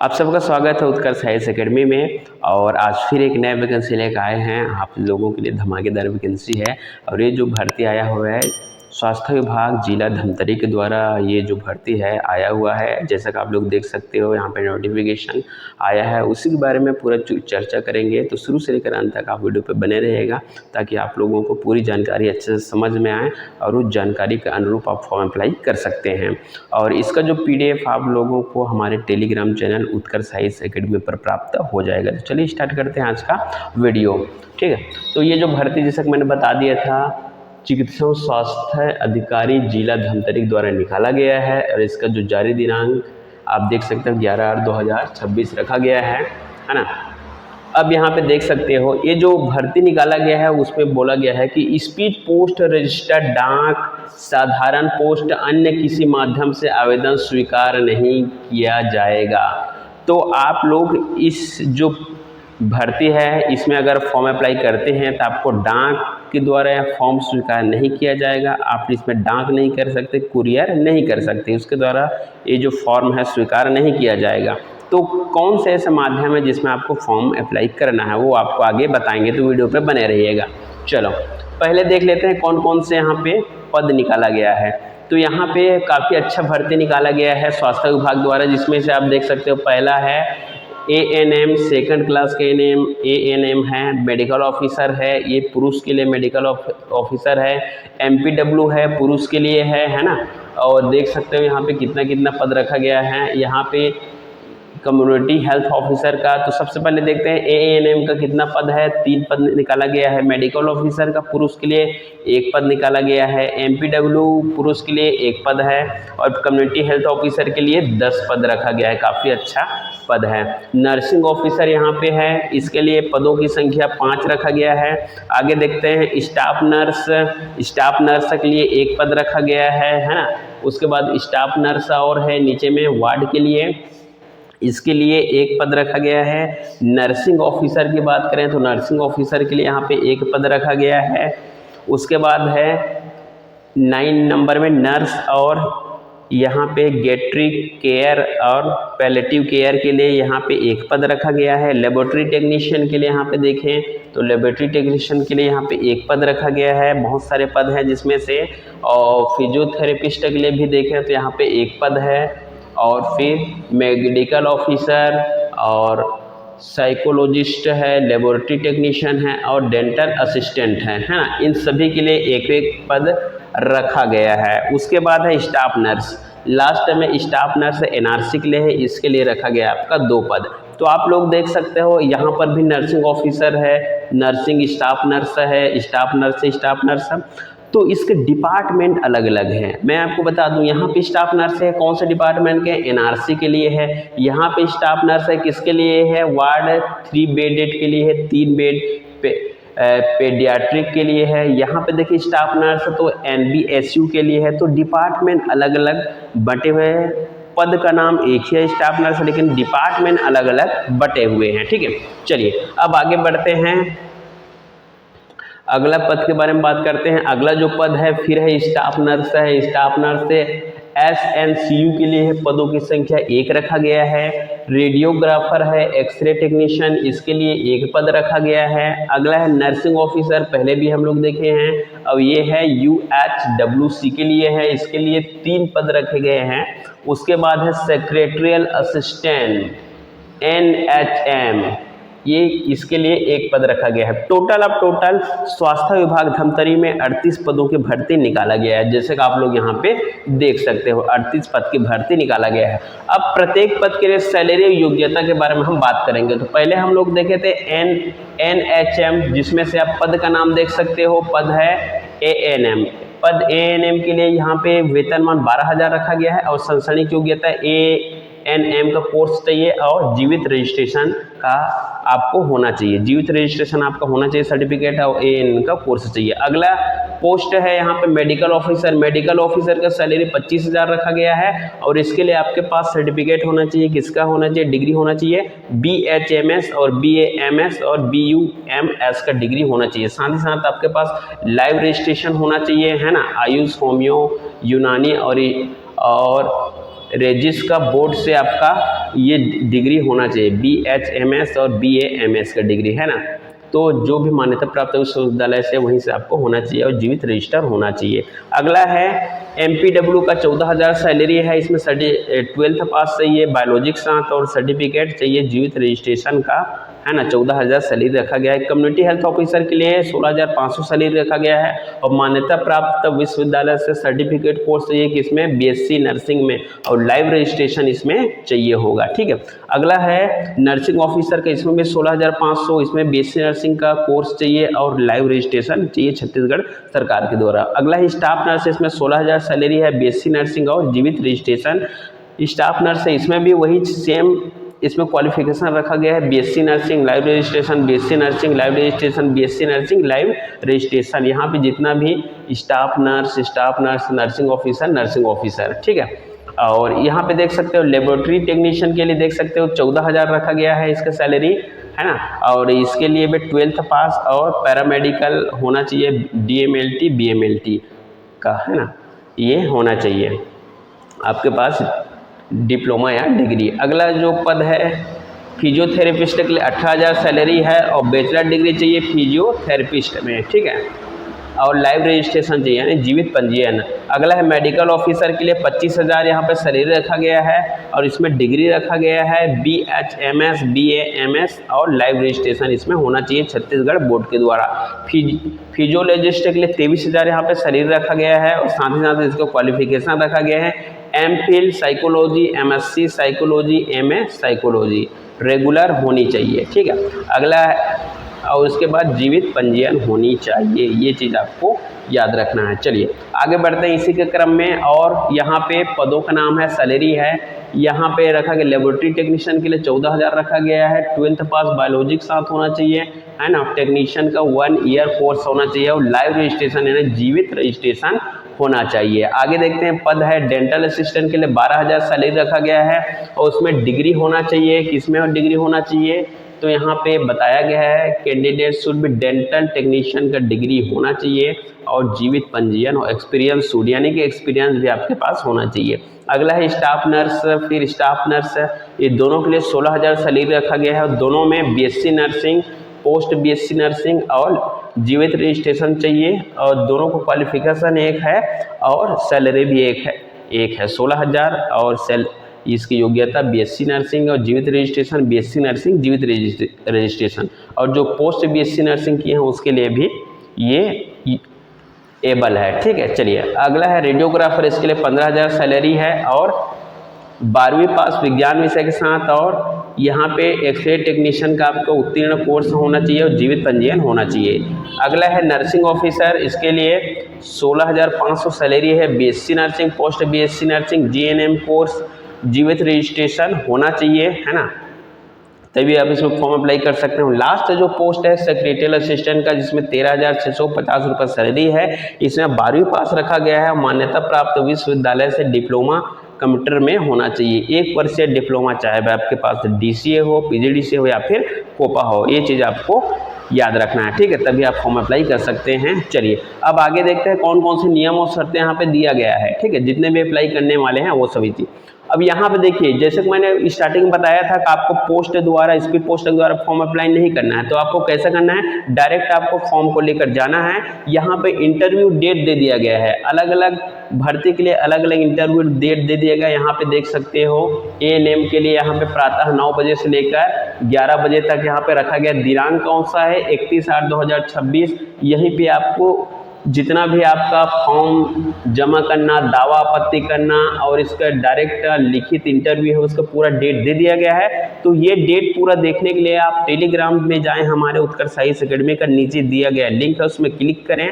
आप सबका स्वागत है उत्कर्ष हायर एकेडमी में। और आज फिर एक नया वैकेंसी लेकर आए हैं आप लोगों के लिए। धमाकेदार वैकेंसी है और ये जो भर्ती आया हुआ है स्वास्थ्य विभाग जिला धमतरी के द्वारा ये जो भर्ती है आया हुआ है। जैसा कि आप लोग देख सकते हो यहाँ पे नोटिफिकेशन आया है, उसी के बारे में पूरा चर्चा करेंगे। तो शुरू से लेकर अंत तक आप वीडियो पे बने रहिएगा ताकि आप लोगों को पूरी जानकारी अच्छे से समझ में आए और उस जानकारी के अनुरूप आप फॉर्म अप्लाई कर सकते हैं। और इसका जो PDF आप लोगों को हमारे टेलीग्राम चैनल उत्कर्ष हायर एकेडमी पर प्राप्त हो जाएगा। तो चलिए स्टार्ट करते हैं आज का वीडियो। ठीक है, तो ये जो भर्ती जैसा कि मैंने बता दिया था चिकित्सा स्वास्थ्य अधिकारी जिला धमतरी द्वारा निकाला गया है और इसका जो जारी दिनांक आप देख सकते हो 11/8/2026 रखा गया है ना। अब यहाँ पे देख सकते हो ये जो भर्ती निकाला गया है उसमें बोला गया है कि स्पीड पोस्ट, रजिस्टर्ड डाक, साधारण पोस्ट, अन्य किसी माध्यम से आवेदन स्वीकार नहीं किया जाएगा। तो आप लोग इस जो भर्ती है इसमें अगर फॉर्म अप्लाई करते हैं तो आपको डाक के द्वारा फॉर्म स्वीकार नहीं किया जाएगा। आप इसमें डाक नहीं कर सकते, कुरियर नहीं कर सकते, उसके द्वारा ये जो फॉर्म है स्वीकार नहीं किया जाएगा। तो कौन से ऐसे माध्यम है जिसमें आपको फॉर्म अप्लाई करना है वो आपको आगे बताएंगे, तो वीडियो पे बने रहिएगा। चलो पहले देख लेते हैं कौन कौन से यहाँ पे पद निकाला गया है। तो यहाँ पे काफ़ी अच्छा भर्ती निकाला गया है स्वास्थ्य विभाग द्वारा, जिसमें से आप देख सकते हो पहला है ANM, सेकंड क्लास के ANM है, मेडिकल ऑफिसर है, ये पुरुष के लिए मेडिकल ऑफिसर है, MPW है, पुरुष के लिए है ना। और देख सकते हो यहाँ पे कितना कितना पद रखा गया है। यहाँ पे कम्युनिटी हेल्थ ऑफिसर का, तो सबसे पहले देखते हैं ANM का कितना पद है, 3 पद निकाला गया है। मेडिकल ऑफिसर का पुरुष के लिए 1 पद निकाला गया है। MPW पुरुष के लिए 1 पद है और कम्युनिटी हेल्थ ऑफिसर के लिए 10 पद रखा गया है। काफ़ी अच्छा पद है। नर्सिंग ऑफिसर यहाँ पे है, इसके लिए पदों की संख्या 5 रखा गया है। आगे देखते हैं स्टाफ नर्स के लिए 1 पद रखा गया है ना। उसके बाद स्टाफ नर्स और है नीचे में वार्ड के लिए, इसके लिए 1 पद रखा गया है। नर्सिंग ऑफिसर की बात करें तो नर्सिंग ऑफिसर के लिए यहाँ पे 1 पद रखा गया है। उसके बाद है 9 नंबर में नर्स, और यहाँ पे गेट्रिक केयर और पैलेटिव केयर के लिए यहाँ पे 1 पद रखा गया है। लेबोरेटरी टेक्नीशियन के लिए यहाँ पे देखें तो लेबोरेटरी टेक्नीशियन के लिए यहाँ पे 1 पद रखा गया है। बहुत सारे पद हैं जिसमें से, और फिजियोथेरेपिस्ट के लिए भी देखें तो यहाँ पे 1 पद है। और फिर मेडिकल ऑफिसर और साइकोलॉजिस्ट है, लेबोरेटरी टेक्नीशियन है और डेंटल असिस्टेंट है ना। इन सभी के लिए 1-1 पद रखा गया है। उसके बाद है स्टाफ नर्स, लास्ट में स्टाफ नर्स NRC के लिए है, इसके लिए रखा गया है आपका 2 पद। तो आप लोग देख सकते हो यहाँ पर भी नर्सिंग ऑफिसर है, नर्सिंग स्टाफ नर्स है, स्टाफ नर्स है। तो इसके डिपार्टमेंट अलग अलग हैं। मैं आपको बता दूं यहाँ पे स्टाफ नर्स है कौन से डिपार्टमेंट के, NRC के लिए है। यहाँ पे स्टाफ नर्स है किसके लिए है, वार्ड 3 बेडेड के लिए है, 3 बेड पेडियाट्रिक के लिए है। यहाँ पे देखिए स्टाफ नर्स तो NBSU के लिए है। तो डिपार्टमेंट अलग अलग बटे हुए हैं, पद का नाम एक ही है स्टाफ नर्स, लेकिन डिपार्टमेंट अलग अलग बटे हुए हैं। ठीक है, चलिए अब आगे बढ़ते हैं, अगला पद के बारे में बात करते हैं। अगला जो पद है फिर है स्टाफ नर्स है। स्टाफ नर्स से SNCU के लिए है, पदों की संख्या 1 रखा गया है। रेडियोग्राफर है, एक्सरे टेक्नीशियन, इसके लिए 1 पद रखा गया है। अगला है नर्सिंग ऑफिसर, पहले भी हम लोग देखे हैं। अब ये है UHWC के लिए है, इसके लिए 3 पद रखे गए हैं। उसके बाद है सेक्रेटरियल असिस्टेंट NHM, ये इसके लिए 1 पद रखा गया है। टोटल स्वास्थ्य विभाग धमतरी में 38 पदों की भर्ती निकाला गया है। जैसे कि आप लोग यहाँ पे देख सकते हो 38 पद की भर्ती निकाला गया है। अब प्रत्येक पद के लिए सैलरी और योग्यता के बारे में हम बात करेंगे। तो पहले हम लोग देखे थे NHM, जिसमें से आप पद का नाम देख सकते हो, पद है ANM। पद ANM के लिए यहाँ पे वेतनमान 12,000 रखा गया है और शैक्षणिक योग्यता ANM का कोर्स चाहिए और जीवित रजिस्ट्रेशन का आपको होना चाहिए, जीवित रजिस्ट्रेशन आपका होना चाहिए, सर्टिफिकेट और ANM का कोर्स चाहिए। अगला पोस्ट है यहाँ पे मेडिकल ऑफिसर। मेडिकल ऑफिसर का सैलरी 25,000 रखा गया है और इसके लिए आपके पास सर्टिफिकेट होना चाहिए। किसका होना चाहिए, डिग्री होना चाहिए, BHMS और BAMS और BUMS का डिग्री होना चाहिए। साथ ही साथ आपके पास लाइव रजिस्ट्रेशन होना चाहिए, है ना। आयुष, होम्यो, यूनानी और रेजिस का बोर्ड से आपका ये डिग्री होना चाहिए, BHMS और BAMS का डिग्री है ना। तो जो भी मान्यता प्राप्त विश्वविद्यालय से वहीं से आपको होना चाहिए और जीवित रजिस्टर होना चाहिए। अगला है MPW का 14,000 सैलरी है, इसमें 12th पास चाहिए, बायोलॉजिक साथ और सर्टिफिकेट चाहिए जीवित रजिस्ट्रेशन का, है ना। 14,000 सैलरी रखा गया है। कम्युनिटी हेल्थ ऑफिसर के लिए 16,500 सैलरी रखा गया है और मान्यता प्राप्त विश्वविद्यालय से सर्टिफिकेट कोर्स चाहिए कि इसमें BSc नर्सिंग में और लाइव रजिस्ट्रेशन इसमें चाहिए होगा, ठीक है। अगला है नर्सिंग ऑफिसर का, इसमें भी 16,500, इसमें BSc नर्सिंग का कोर्स चाहिए और लाइव रजिस्ट्रेशन चाहिए छत्तीसगढ़ सरकार के द्वारा। अगला है स्टाफ नर्स, इसमें 16,000 सैलरी है, BSc नर्सिंग और जीवित रजिस्ट्रेशन स्टाफ नर्स है, इसमें भी वही सेम इसमें क्वालिफिकेशन रखा गया है, BSc nursing live registration, BSc nursing live registration, BSc nursing live registration. यहाँ पे जितना भी स्टाफ नर्स, नर्सिंग ऑफिसर, ठीक है। और यहाँ पे देख सकते हो लेबोरेटरी टेक्नीशियन के लिए देख सकते हो 14,000 रखा गया है इसका सैलरी, है ना। और इसके लिए भी 12th पास और पैरामेडिकल होना चाहिए, DMLT BMLT का, है ना, ये होना चाहिए आपके पास डिप्लोमा या डिग्री। अगला जो पद है फिजियोथेरेपिस्ट के लिए 18,000 सैलरी है और बैचलर डिग्री चाहिए फिजियोथेरेपिस्ट में, ठीक है। और लाइव रजिस्ट्रेशन चाहिए यानी जीवित पंजीयन। अगला है मेडिकल ऑफिसर के लिए 25,000 यहाँ पर सैलरी रखा गया है और इसमें डिग्री रखा गया है BHMS BAMS और लाइव रजिस्ट्रेशन इसमें होना चाहिए छत्तीसगढ़ बोर्ड के द्वारा। फिजियोलॉजिस्ट के लिए 23,000 यहाँ पे सैलरी रखा गया है और साथ ही साथ इसको क्वालिफिकेशन रखा गया है MPhil psychology, MSc psychology, MA psychology regular होनी चाहिए, ठीक है। अगला और उसके बाद जीवित पंजीयन होनी चाहिए, ये चीज़ आपको याद रखना है। चलिए आगे बढ़ते हैं इसी के क्रम में। और यहाँ पे पदों का नाम है, सैलरी है, यहाँ पे रखा गया लेबोरेटरी टेक्नीशियन के लिए 14,000 रखा गया है, 12th पास बायोलॉजिक साथ होना चाहिए, है ना। टेक्नीशियन का 1 ईयर कोर्स होना चाहिए और लाइव रजिस्ट्रेशन यानी जीवित रजिस्ट्रेशन होना चाहिए। आगे देखते हैं पद है डेंटल असिस्टेंट के लिए 12,000 सैलरी रखा गया है और उसमें डिग्री होना चाहिए, किसमें डिग्री होना चाहिए तो यहाँ पे बताया गया है candidate should be dental technician का डिग्री होना चाहिए और जीवित पंजीयन और एक्सपीरियंस शुड यानी कि एक्सपीरियंस भी आपके पास होना चाहिए। अगला है स्टाफ नर्स, फिर स्टाफ नर्स ये दोनों के लिए 16,000 सैलरी रखा गया है और दोनों में BSc nursing, post BSc nursing और जीवित रजिस्ट्रेशन चाहिए और दोनों को क्वालिफिकेशन एक है और सैलरी भी एक है 16,000 और इसकी योग्यता BSc नर्सिंग और जीवित रजिस्ट्रेशन, BSc नर्सिंग जीवित रजिस्ट्रेशन और जो पोस्ट BSc नर्सिंग की है उसके लिए भी ये एबल है, ठीक है। चलिए अगला है रेडियोग्राफर, इसके लिए 15,000 सैलरी है और 12वीं पास विज्ञान विषय के साथ और यहाँ पे एक्सरे टेक्नीशियन का आपको उत्तीर्ण कोर्स होना चाहिए और जीवित पंजीयन होना चाहिए। अगला है नर्सिंग ऑफिसर, इसके लिए 16,500 सैलरी है, BSc nursing, post BSc nursing, GNM course, जीवित रजिस्ट्रेशन होना चाहिए, है ना, तभी आप इसमें फॉर्म अप्लाई कर सकते हो। लास्ट जो पोस्ट है सेक्रेटरियल असिस्टेंट का जिसमें 13,650 रुपये सैलरी है, इसमें 12वीं पास रखा गया है, मान्यता प्राप्त विश्वविद्यालय से डिप्लोमा कंप्यूटर में होना चाहिए, 1 वर्षीय डिप्लोमा, चाहे वह आपके पास DCA हो, PGDCA हो या फिर कोपा हो, ये चीज़ आपको याद रखना है, ठीक है, तभी आप फॉर्म अप्लाई कर सकते हैं। चलिए अब आगे देखते हैं कौन कौन से नियम और शर्तें यहाँ पे दिया गया है, ठीक है, जितने भी अप्लाई करने वाले हैं वो सभी चीज़। अब यहाँ पे देखिए जैसे कि मैंने स्टार्टिंग में बताया था कि आपको पोस्ट द्वारा, स्पीड पोस्ट द्वारा फॉर्म अप्लाई नहीं करना है, तो आपको कैसे करना है, डायरेक्ट आपको फॉर्म को लेकर जाना है। यहाँ पे इंटरव्यू डेट दे दिया गया है, अलग अलग भर्ती के लिए अलग अलग इंटरव्यू डेट दे दिया गया। यहाँ पे देख सकते हो ANM के लिए यहाँ पे प्रातः 9 बजे से लेकर 11 बजे तक यहाँ पे रखा गया। दिनांक कौन सा है, 31/8/2026। यहीं पे आपको जितना भी आपका फॉर्म जमा करना, दावा आपत्ति करना और इसका डायरेक्ट लिखित इंटरव्यू है उसका पूरा डेट दे दिया गया है। तो ये डेट पूरा देखने के लिए आप टेलीग्राम में जाएं, हमारे उत्कर्ष साइंस एकेडमी का नीचे दिया गया लिंक है उसमें क्लिक करें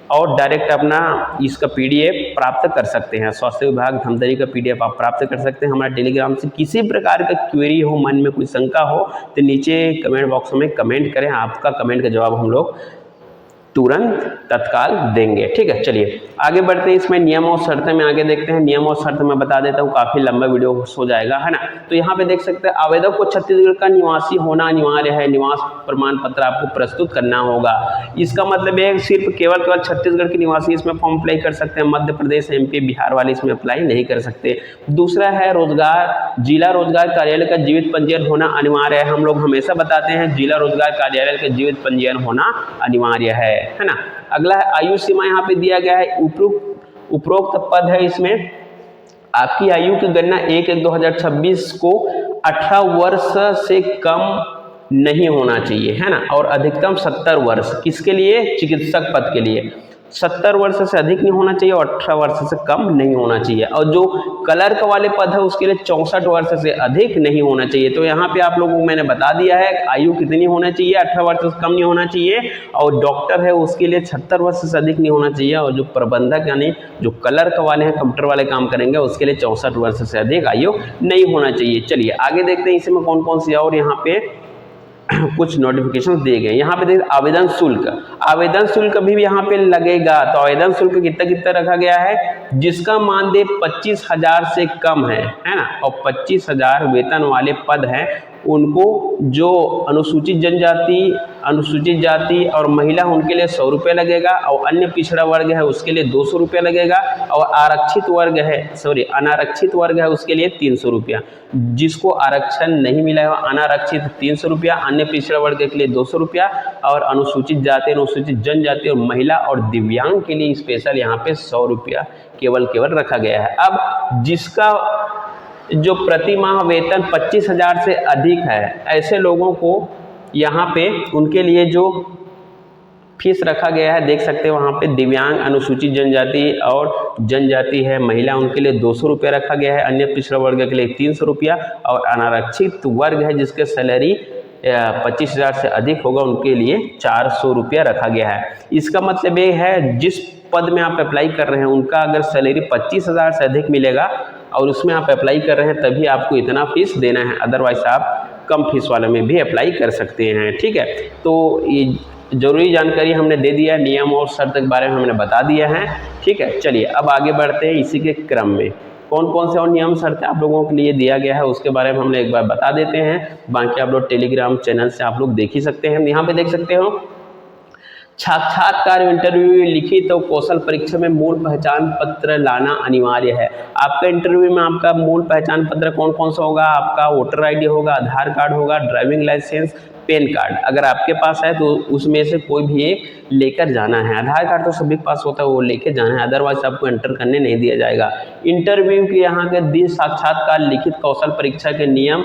और डायरेक्ट अपना इसका PDF प्राप्त कर सकते हैं। स्वास्थ्य विभाग धमतरी का PDF आप प्राप्त कर सकते हैं हमारे टेलीग्राम से। किसी प्रकार का क्वेरी हो, मन में कोई शंका हो तो नीचे कमेंट बॉक्स में कमेंट करें, आपका कमेंट का जवाब हम लोग तुरंत तत्काल देंगे। ठीक है, चलिए आगे बढ़ते हैं। इसमें नियम और शर्तें में आगे देखते हैं। नियम और शर्त मैं बता देता हूँ, काफी लंबा वीडियो हो जाएगा, है ना। तो यहाँ पे देख सकते हैं, आवेदक को छत्तीसगढ़ का निवासी होना अनिवार्य है। निवास प्रमाण पत्र आपको प्रस्तुत करना होगा। इसका मतलब है सिर्फ केवल छत्तीसगढ़ के निवासी इसमें फॉर्म अप्लाई कर सकते हैं। मध्य प्रदेश, MP, बिहार वाले इसमें अप्लाई नहीं कर सकते। दूसरा है रोजगार, जिला रोजगार कार्यालय का जीवित पंजीयन होना अनिवार्य है। हम लोग हमेशा बताते हैं जिला रोजगार कार्यालय का जीवित पंजीयन होना अनिवार्य है ना। अगला है आयु सीमा, यहाँ पे दिया गया है उपरोक्त पद है। इसमें आपकी आयु की गणना 1/1/2026 को 18 वर्ष से कम नहीं होना चाहिए, है ना। और अधिकतम 70 वर्ष, किसके लिए? चिकित्सक पद के लिए 70 वर्ष से अधिक नहीं होना चाहिए और 18 वर्ष से कम नहीं होना चाहिए। और जो क्लर्क वाले पद है उसके लिए 64 वर्ष से अधिक नहीं होना चाहिए। तो यहाँ पे आप लोगों को मैंने बता दिया है आयु कितनी होना चाहिए, 18 वर्ष से कम नहीं होना चाहिए। और डॉक्टर है उसके लिए 76 वर्ष से अधिक नहीं होना चाहिए। और जो प्रबंधक यानी जो क्लर्क वाले हैं, कंप्यूटर वाले काम करेंगे, उसके लिए 64 वर्ष से अधिक आयु नहीं होना चाहिए। चलिए आगे देखते हैं इसमें कौन कौन सी और यहाँ पे कुछ नोटिफिकेशन दिए गए। यहाँ पे देखिए आवेदन शुल्क, आवेदन शुल्क भी यहाँ पे लगेगा। तो आवेदन शुल्क कितना रखा गया है? जिसका मानदेय 25,000 से कम है ना, और 25,000 वेतन वाले पद हैं उनको, जो अनुसूचित जनजाति, अनुसूचित जाति और महिला उनके लिए 100 रुपये लगेगा। और अन्य पिछड़ा वर्ग है उसके लिए 200 रुपये लगेगा। और आरक्षित वर्ग है, अनारक्षित वर्ग है उसके लिए 300 रुपया। जिसको आरक्षण नहीं मिला है अनारक्षित 300 रुपया, अन्य पिछड़ा वर्ग के लिए 200 रुपया, और अनुसूचित जाति, अनुसूचित जनजाति और महिला और दिव्यांग के लिए स्पेशल यहाँ पे 100 रुपया केवल रखा गया है। अब जिसका जो प्रति माह वेतन 25,000 से अधिक है, ऐसे लोगों को यहाँ पे उनके लिए जो फीस रखा गया है देख सकते हैं वहाँ पे, दिव्यांग, अनुसूचित जनजाति और जनजाति है, महिला, उनके लिए 200 रुपया रखा गया है। अन्य पिछड़ा वर्ग के लिए 300 रुपया, और अनारक्षित वर्ग है जिसके सैलरी 25,000 से अधिक होगा उनके लिए 400 रुपया रखा गया है। इसका मतलब ये है जिस पद में आप अप्लाई कर रहे हैं उनका अगर सैलरी 25,000 से अधिक मिलेगा और उसमें आप अप्लाई कर रहे हैं तभी आपको इतना फीस देना है, अदरवाइज आप कम फीस वाले में भी अप्लाई कर सकते हैं। ठीक है, तो ये जरूरी जानकारी हमने दे दिया, नियम और शर्त के बारे में हमने बता दिया है। ठीक है, चलिए अब आगे बढ़ते हैं। इसी के क्रम में कौन कौन से और नियम शर्तें आप लोगों के लिए दिया गया है उसके बारे में हमने एक बार बता देते हैं। बाकी आप लोग टेलीग्राम चैनल से आप लोग देख ही सकते हैं। यहाँ पे देख सकते हो, साक्षात्कार, इंटरव्यू, लिखित और कौशल परीक्षा में मूल पहचान पत्र लाना अनिवार्य है। आपका इंटरव्यू में आपका मूल पहचान पत्र कौन कौन सा होगा? आपका वोटर ID होगा, आधार कार्ड होगा, ड्राइविंग लाइसेंस, पैन कार्ड अगर आपके पास है तो उसमें से कोई भी एक लेकर जाना है। आधार कार्ड तो सभी के पास होता है, वो लेके जाना है, अदरवाइज आपको एंटर करने नहीं दिया जाएगा। इंटरव्यू के यहाँ के दिन, साक्षात्कार, लिखित कौशल परीक्षा के नियम,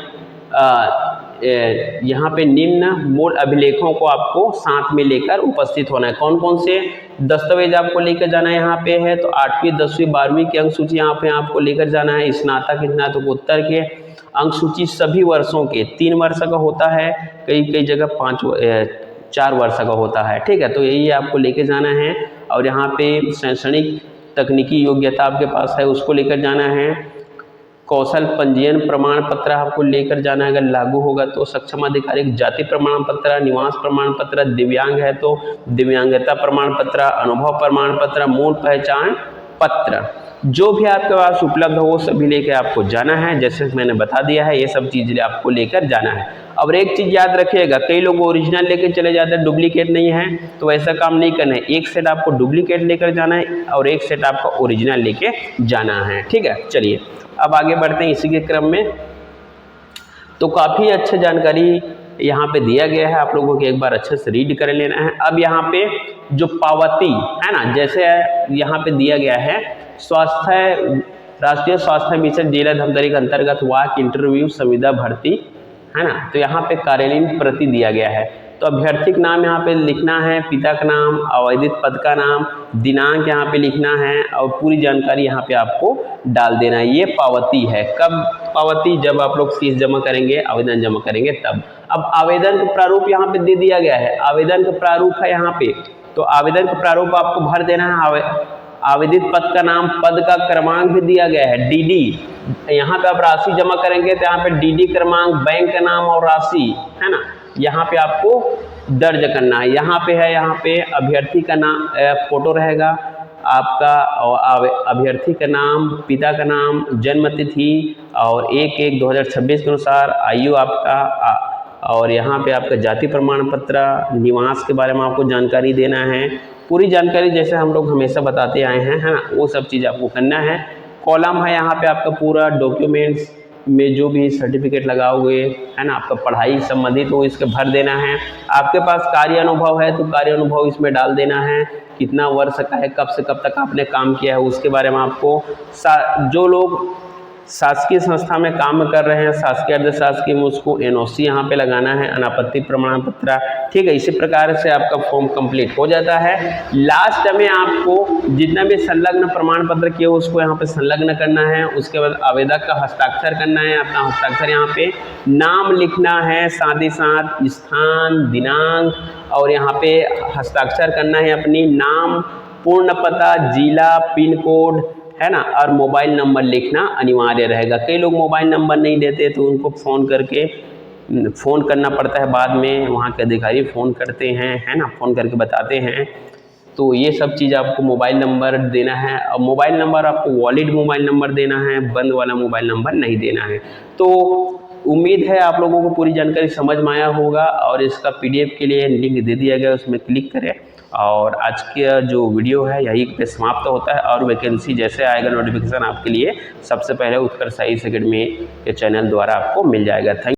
यहाँ पे निम्न मूल अभिलेखों को आपको साथ में लेकर उपस्थित होना है। कौन कौन से दस्तावेज आपको लेकर जाना है? यहाँ पे है तो 8वीं, 10वीं, 12वीं की अंक सूची यहाँ पे आपको लेकर जाना है। स्नातक, स्नातकोत्तर के अंक सूची सभी वर्षों के, 3 वर्ष का होता है, कई जगह 4 वर्ष का होता है। ठीक है, तो यही आपको लेके जाना है। और यहाँ पे शैक्षणिक तकनीकी योग्यता आपके पास है उसको लेकर जाना है। कौशल पंजीयन प्रमाण पत्र आपको लेकर जाना है, अगर लागू होगा तो सक्षम अधिकारी जाति प्रमाण पत्र, निवास प्रमाण पत्र, दिव्यांग है तो दिव्यांगता प्रमाण पत्र, अनुभव प्रमाण पत्र, मूल पहचान पत्र, जो भी आपके पास उपलब्ध हो वो सभी लेकर आपको जाना है। जैसे मैंने बता दिया है ये सब चीज़ें आपको लेकर जाना है। अब एक चीज़ याद रखिएगा, कई लोग ओरिजिनल लेकर चले जाते हैं, डुप्लीकेट नहीं है, तो ऐसा काम नहीं करना है। एक सेट आपको डुप्लीकेट लेकर जाना है और एक सेट आपका ओरिजिनल लेके जाना है। ठीक है, चलिए अब आगे बढ़ते हैं इसी के क्रम में। तो काफ़ी अच्छी जानकारी यहाँ पे दिया गया है, आप लोगों को एक बार अच्छे से रीड कर लेना है। अब यहाँ पे जो पावती है ना, जैसे यहाँ पे दिया गया है राष्ट्रीय स्वास्थ्य मिशन जिला धमतरी के अंतर्गत वाक इंटरव्यू संविदा भर्ती है ना, तो यहाँ पे कार्यालयीन प्रति दिया गया है। तो अभ्यर्थी का नाम यहाँ पे लिखना है, पिता का नाम, आवेदित पद का नाम, दिनांक यहाँ पे लिखना है और पूरी जानकारी यहाँ पे आपको डाल देना है। ये पावती है। कब पावती? जब आप लोग फीस जमा करेंगे, आवेदन जमा करेंगे तब। अब आवेदन का प्रारूप यहाँ पे दे दिया गया है, आवेदन का प्रारूप है यहाँ पे, तो आवेदन का प्रारूप आपको भर देना है। आवेदित पद का नाम, पद का क्रमांक भी दिया गया है, DD। यहाँ पे आप राशि जमा करेंगे तो यहाँ पे DD क्रमांक, बैंक का नाम और राशि है ना, यहाँ पे आपको दर्ज करना है। यहाँ पे अभ्यर्थी का नाम फोटो रहेगा आपका, और अभ्यर्थी का नाम, पिता का नाम, जन्म तिथि और 1/1/2026 के अनुसार आयु आपका, और यहाँ पे आपका जाति प्रमाण पत्र, निवास के बारे में आपको जानकारी देना है। पूरी जानकारी जैसे हम लोग हमेशा बताते आए हैं, है ना, वो सब चीज़ आपको करना है। कॉलम है यहाँ पे आपका पूरा डॉक्यूमेंट्स में जो भी सर्टिफिकेट लगाओगे, है ना, आपका पढ़ाई संबंधित वो इसके भर देना है। आपके पास कार्य अनुभव है तो कार्य अनुभव इसमें डाल देना है, कितना वर्ष का है, कब से कब तक आपने काम किया है उसके बारे में आपको। जो लोग शासकीय संस्था में काम कर रहे हैं, शासकीय अर्ध शासकीय में, उसको एनओसी यहाँ पे लगाना है, अनापत्ति प्रमाण पत्र, ठीक है। इसी प्रकार से आपका फॉर्म कंप्लीट हो जाता है। लास्ट में आपको जितना भी संलग्न प्रमाण पत्र किए उसको यहाँ पे संलग्न करना है। उसके बाद आवेदक का हस्ताक्षर करना है, अपना हस्ताक्षर यहाँ पे नाम लिखना है, साथ ही साथ स्थान, दिनांक, और यहाँ पे हस्ताक्षर करना है अपनी नाम, पूर्ण पता, जिला, पिन कोड, है ना, और मोबाइल नंबर लिखना अनिवार्य रहेगा। कई लोग मोबाइल नंबर नहीं देते तो उनको फ़ोन करना पड़ता है, बाद में वहाँ के अधिकारी फ़ोन करते हैं, है ना, फ़ोन करके बताते हैं। तो ये सब चीज़ आपको मोबाइल नंबर देना है, और मोबाइल नंबर आपको वॉलिड मोबाइल नंबर देना है, बंद वाला मोबाइल नंबर नहीं देना है। तो उम्मीद है आप लोगों को पूरी जानकारी समझ में आया होगा, और इसका PDF के लिए लिंक दे दिया गया, उसमें क्लिक करें। और आज का जो वीडियो है यही पे समाप्त होता है, और वैकेंसी जैसे आएगा नोटिफिकेशन आपके लिए सबसे पहले उत्कर्ष IAS अकेडमी के चैनल द्वारा आपको मिल जाएगा। थैंक